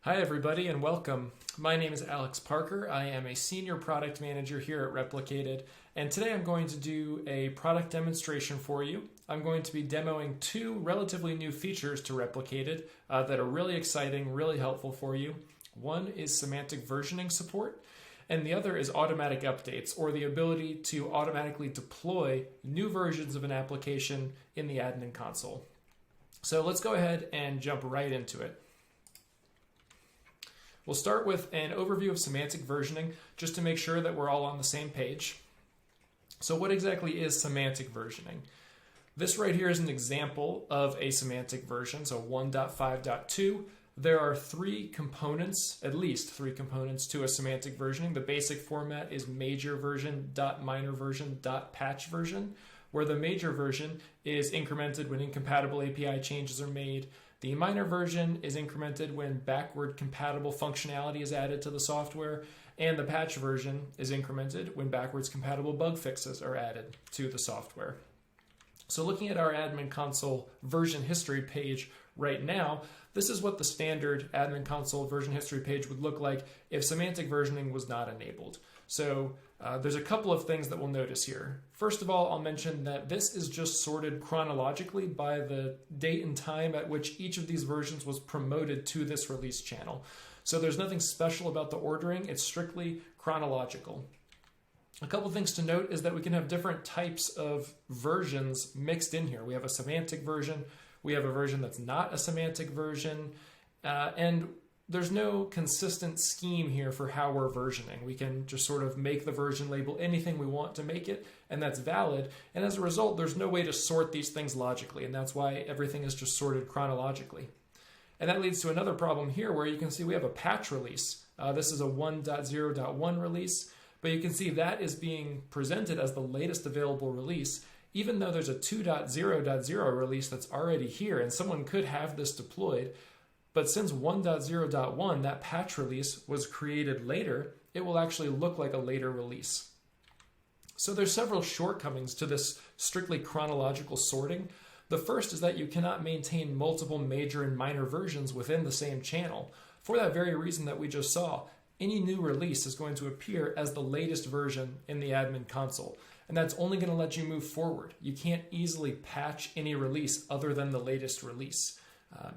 Hi everybody and welcome. My name is Alex Parker. I am a senior product manager here at Replicated, and today I'm going to do a product demonstration for you. I'm going to be demoing two relatively new features to Replicated that are really exciting, really helpful for you. One is semantic versioning support, and the other is automatic updates, or the ability to automatically deploy new versions of an application in the admin console. So let's go ahead and jump right into it. We'll start with an overview of semantic versioning just to make sure that we're all on the same page. So what exactly is semantic versioning? This right here is an example of a semantic version, so 1.5.2. There are three components, at least three components to a semantic versioning. The basic format is major version, .minor version, .patch version, where the major version is incremented when incompatible API changes are made. The minor version is incremented when backward compatible functionality is added to the software, and the patch version is incremented when backwards compatible bug fixes are added to the software. So looking at our admin console version history page right now, this is what the standard admin console version history page would look like if semantic versioning was not enabled. So there's a couple of things that we'll notice here. First of all, I'll mention that this is just sorted chronologically by the date and time at which each of these versions was promoted to this release channel. So there's nothing special about the ordering, it's strictly chronological. A couple things to note is that we can have different types of versions mixed in here. We have a semantic version, we have a version that's not a semantic version, and there's no consistent scheme here for how we're versioning. We can just sort of make the version label anything we want to make it, and that's valid. And as a result, there's no way to sort these things logically, and that's why everything is just sorted chronologically. And that leads to another problem here where you can see we have a patch release. This is a 1.0.1 release, but you can see that is being presented as the latest available release, even though there's a 2.0.0 release that's already here, and someone could have this deployed. But since 1.0.1, that patch release was created later, it will actually look like a later release. So there's several shortcomings to this strictly chronological sorting. The first is that you cannot maintain multiple major and minor versions within the same channel. For that very reason that we just saw, any new release is going to appear as the latest version in the admin console. And that's only going to let you move forward. You can't easily patch any release other than the latest release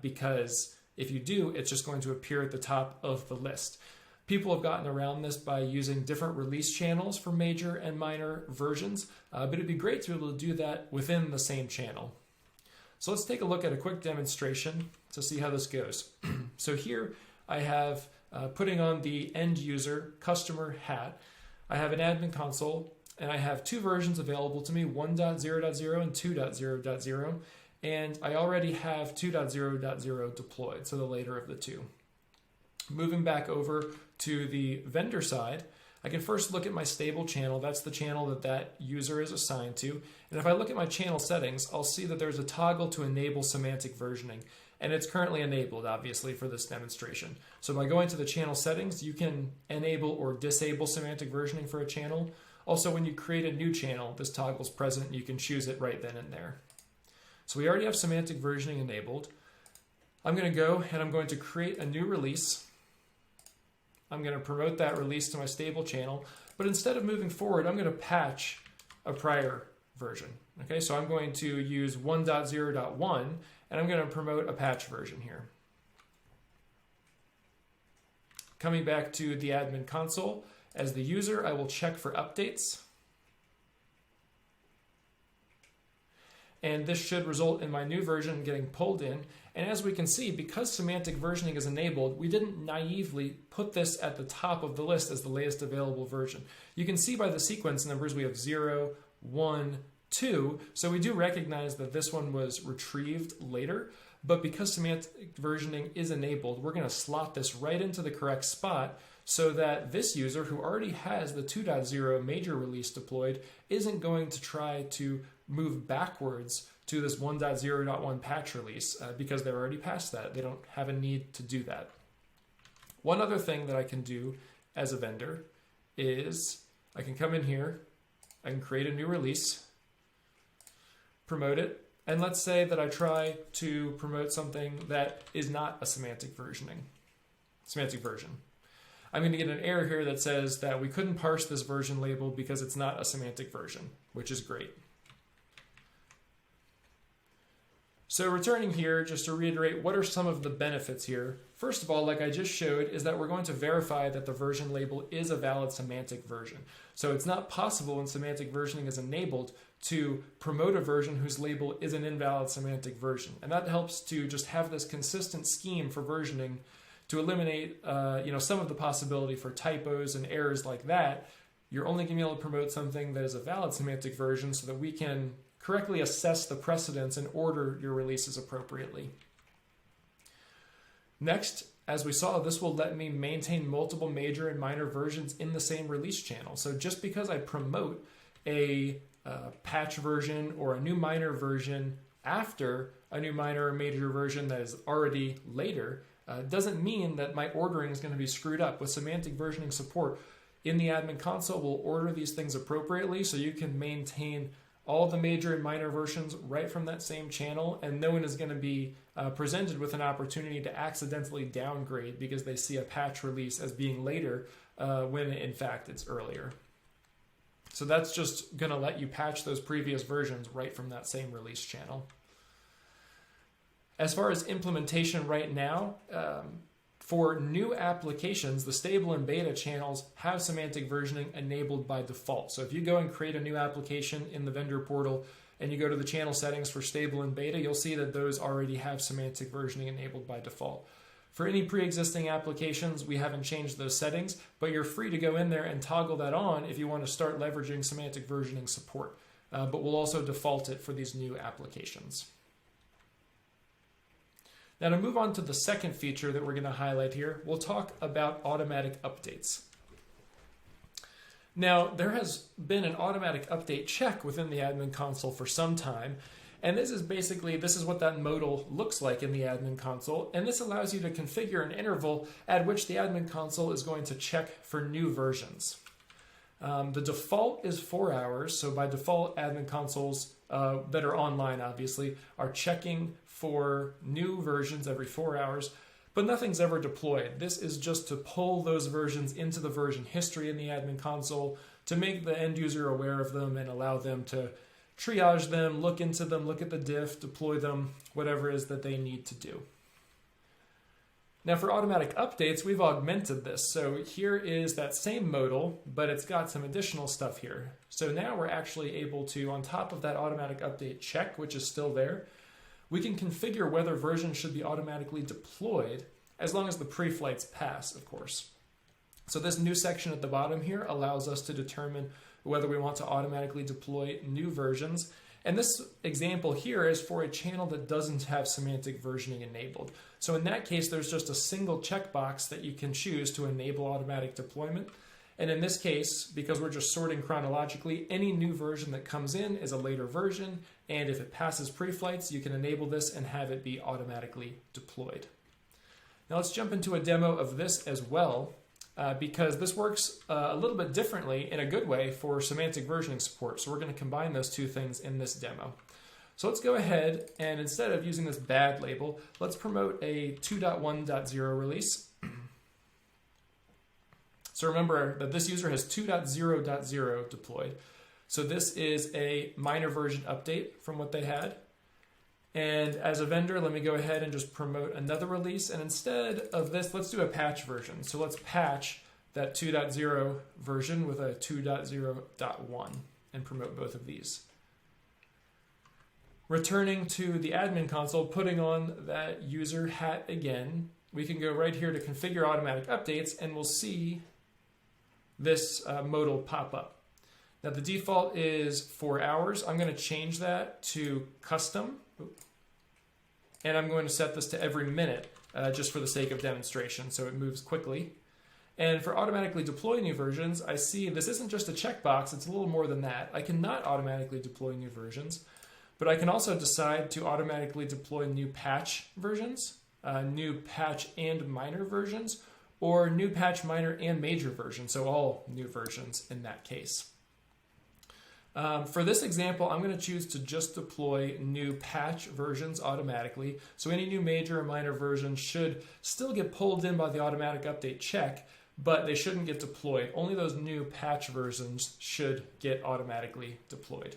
because if you do, it's just going to appear at the top of the list. People have gotten around this by using different release channels for major and minor versions, but it'd be great to be able to do that within the same channel. So let's take a look at a quick demonstration to see how this goes. So here I have putting on the end user customer hat. I have an admin console, and I have two versions available to me, 1.0.0 and 2.0.0. And I already have 2.0.0 deployed, so the later of the two. Moving back over to the vendor side, I can first look at my stable channel. That's the channel that that user is assigned to. And if I look at my channel settings, I'll see that there's a toggle to enable semantic versioning. And it's currently enabled, obviously, for this demonstration. So by going to the channel settings, you can enable or disable semantic versioning for a channel. Also, when you create a new channel, this toggle's present. You can choose it right then and there. So we already have semantic versioning enabled. I'm going to go and I'm going to create a new release. I'm going to promote that release to my stable channel, but instead of moving forward, I'm going to patch a prior version. Okay, so I'm going to use 1.0.1 and I'm going to promote a patch version here. Coming back to the admin console, as the user, I will check for updates. And this should result in my new version getting pulled in. And as we can see, because semantic versioning is enabled, we didn't naively put this at the top of the list as the latest available version. You can see by the sequence numbers we have 0, 1, 2. So we do recognize that this one was retrieved later. But because semantic versioning is enabled, we're going to slot this right into the correct spot so that this user who already has the 2.0 major release deployed isn't going to try to move backwards to this 1.0.1 patch release because they're already past that. They don't have a need to do that. One other thing that I can do as a vendor is I can come in here, I can create a new release, promote it, and let's say that I try to promote something that is not a semantic versioning. semantic version. I'm going to get an error here that says that we couldn't parse this version label because it's not a semantic version, which is great. So returning here, just to reiterate, what are some of the benefits here? First of all, like I just showed, is that we're going to verify that the version label is a valid semantic version. So it's not possible when semantic versioning is enabled to promote a version whose label is an invalid semantic version. And that helps to just have this consistent scheme for versioning to eliminate some of the possibility for typos and errors like that. You're only going to be able to promote something that is a valid semantic version so that we can correctly assess the precedence and order your releases appropriately. Next, as we saw, this will let me maintain multiple major and minor versions in the same release channel. So just because I promote a patch version or a new minor version after a new minor or major version that is already later, doesn't mean that my ordering is going to be screwed up. With semantic versioning support in the admin console, we'll order these things appropriately so you can maintain all the major and minor versions right from that same channel, and no one is going to be presented with an opportunity to accidentally downgrade because they see a patch release as being later when in fact it's earlier. So that's just going to let you patch those previous versions right from that same release channel. As far as implementation right now, for new applications, the stable and beta channels have semantic versioning enabled by default. So if you go and create a new application in the vendor portal and you go to the channel settings for stable and beta, you'll see that those already have semantic versioning enabled by default. For any pre-existing applications, we haven't changed those settings, but you're free to go in there and toggle that on if you want to start leveraging semantic versioning support. But we'll also default it for these new applications. Now to move on to the second feature that we're going to highlight here, we'll talk about automatic updates. Now, there has been an automatic update check within the admin console for some time, and this is what that modal looks like in the admin console, and this allows you to configure an interval at which the admin console is going to check for new versions. The default is 4 hours, so by default, admin consoles that are online, obviously, are checking for new versions every 4 hours, but nothing's ever deployed. This is just to pull those versions into the version history in the admin console to make the end user aware of them and allow them to triage them, look into them, look at the diff, deploy them, whatever it is that they need to do. Now for automatic updates, we've augmented this. So here is that same modal, but it's got some additional stuff here. So now we're actually able to, on top of that automatic update check, which is still there, we can configure whether versions should be automatically deployed as long as the pre-flights pass, of course. So this new section at the bottom here allows us to determine whether we want to automatically deploy new versions. And this example here is for a channel that doesn't have semantic versioning enabled. So in that case, there's just a single checkbox that you can choose to enable automatic deployment. And in this case, because we're just sorting chronologically, any new version that comes in is a later version. And if it passes pre-flights, you can enable this and have it be automatically deployed. Now let's jump into a demo of this as well, because this works a little bit differently in a good way for semantic versioning support. So we're going to combine those two things in this demo. So let's go ahead and instead of using this bad label, let's promote a 2.1.0 release. So remember that this user has 2.0.0 deployed. So this is a minor version update from what they had. And as a vendor, let me go ahead and just promote another release. And instead of this, let's do a patch version. So let's patch that 2.0 version with a 2.0.1 and promote both of these. Returning to the admin console, putting on that user hat again, we can go right here to configure automatic updates and we'll see this modal pop up. Now the default is 4 hours. I'm going to change that to custom. And I'm going to set this to every minute just for the sake of demonstration so it moves quickly. And for automatically deploy new versions, I see this isn't just a checkbox, it's a little more than that. I cannot automatically deploy new versions, but I can also decide to automatically deploy new patch versions, new patch and minor versions, or new patch minor and major versions, so all new versions in that case. For this example, I'm going to choose to just deploy new patch versions automatically. So any new major or minor versions should still get pulled in by the automatic update check, but they shouldn't get deployed. Only those new patch versions should get automatically deployed.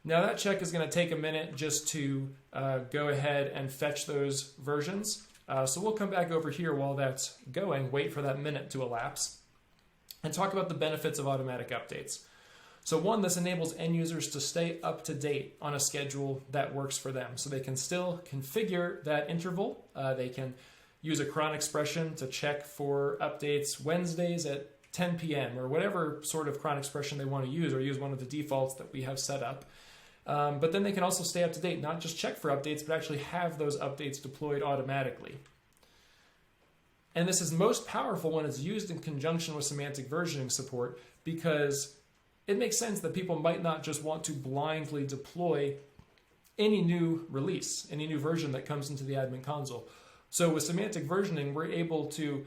Now that check is going to take a minute just to go ahead and fetch those versions. So we'll come back over here while that's going, wait for that minute to elapse, and talk about the benefits of automatic updates. So one, this enables end users to stay up to date on a schedule that works for them. So they can still configure that interval. They can use a cron expression to check for updates Wednesdays at 10 p.m. or whatever sort of cron expression they want to use, or use one of the defaults that we have set up. But then they can also stay up to date, not just check for updates, but actually have those updates deployed automatically. And this is most powerful when it's used in conjunction with semantic versioning support, because it makes sense that people might not just want to blindly deploy any new release, any new version that comes into the admin console. So with semantic versioning, we're able to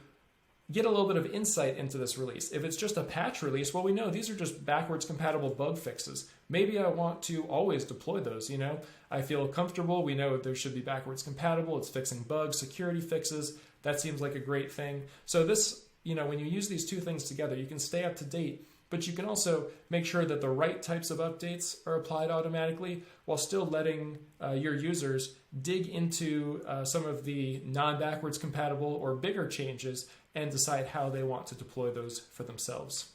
get a little bit of insight into this release. If it's just a patch release, well, we know these are just backwards compatible bug fixes. Maybe I want to always deploy those, you know? I feel comfortable. We know there should be backwards compatible. It's fixing bugs, security fixes. That seems like a great thing. So this, you know, when you use these two things together, you can stay up to date, but you can also make sure that the right types of updates are applied automatically while still letting your users dig into some of the non-backwards compatible or bigger changes and decide how they want to deploy those for themselves.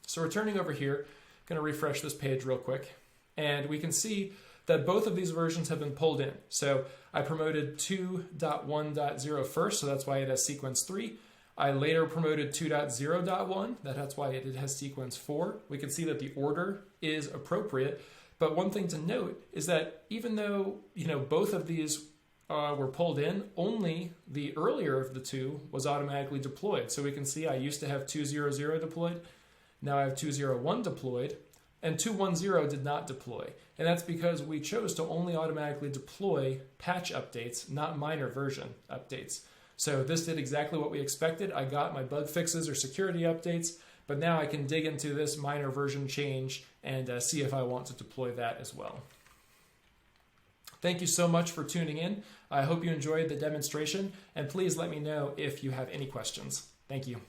So returning over here, I'm going to refresh this page real quick, and we can see that both of these versions have been pulled in. So I promoted 2.1.0 first, so that's why it has sequence 3. I later promoted 2.0.1, that's why it has sequence 4. We can see that the order is appropriate, but one thing to note is that even though, you know, both of these were pulled in, only the earlier of the two was automatically deployed. So we can see I used to have 2.0.0 deployed, now I have 2.0.1 deployed, and 2.1.0 did not deploy. And that's because we chose to only automatically deploy patch updates, not minor version updates. So this did exactly what we expected. I got my bug fixes or security updates, but now I can dig into this minor version change and see if I want to deploy that as well. Thank you so much for tuning in. I hope you enjoyed the demonstration, and please let me know if you have any questions. Thank you.